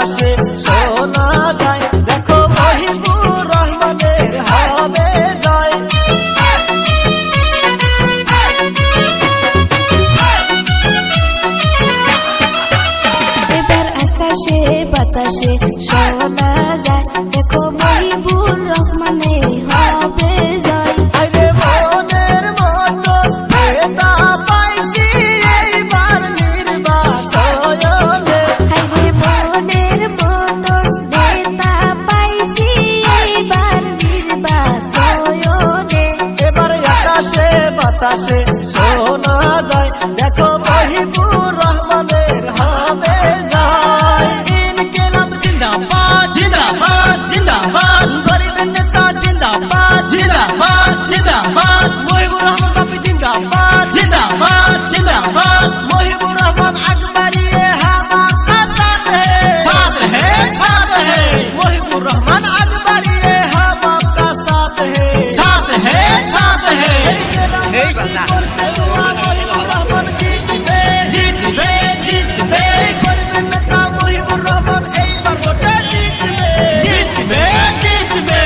বাতাসে শোনা যায়, দেখো মহিবুর রহমানের হবে জয়। এবার আকাশে বাতাসে শোনা যায়, দেখো মহিবুর রহমানের হবে জয়। আরে মনের মতো নেতা পাইছি এইবার নির্বাচনে, হায়রে মনের মতো নেতা পাইছি এইবার নির্বাচনে। এবার আকাশে বাতাসে শোনা যায়, দেখো মহিবুর রহমানের হবে জয়। ইনকিলাব জিন্দাবাদ জিন্দাবাদ জিন্দাবাদ, গরিবের নেতা জিন্দাবাদ জিন্দাবাদ জিন্দাবাদ, মহিবুর রহমান বাপি জিন্দাবাদ জিন্দাবাদ জিন্দাবাদ, মহিবুর রহমান আকবরিয়ে হাওয়া কা সাথ है साथ है, মহিবুর রহমান আকবরিয়ে হাওয়া কা সাথ है साथ है साथ है। করছে দোয়া মহিবুর রহমান জিতবে জিতবে জিতবে, গরিবের নেতা মহিবুর রহমান এইবার ভোটে জিতবে জিতবে জিতবে।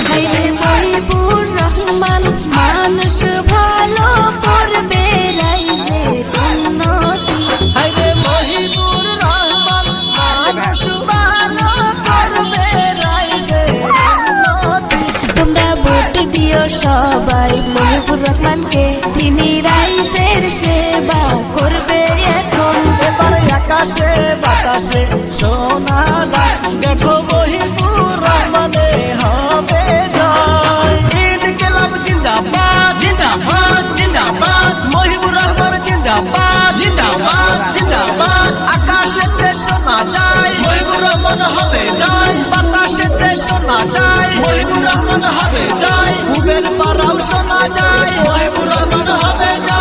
হায়রে মহিবুর রহমান মানুষ ভালো করবে রাইজের উন্নতি। হায়রে মহিবুর রহমান মানুষ ভালো করবে রাইজের উন্নতি। তোমরা ভোট দিও সবাই মহিবুর রহমানকে, তিনি রাইজের সেবা করবে এখন। এবার আকাশে বাতাসে শোনা যায়, দেখো মহিবুর রহমানে হবে জয়। ইনকিলাব জিন্দাবাদ জিন্দাবাদ জিন্দাবাদ, মহিবুর রহমান জিন্দাবাদ জিন্দাবাদ জিন্দাবাদ, আকাশেতে শোনা যায় মহিবুর রহমান হবে জয়, বাতাসেতে শোনা যায় মহিবুর রহমান হবে জয়, উবের পাড়াও শোনা যায় মহিবুর রহমান হবে জয়।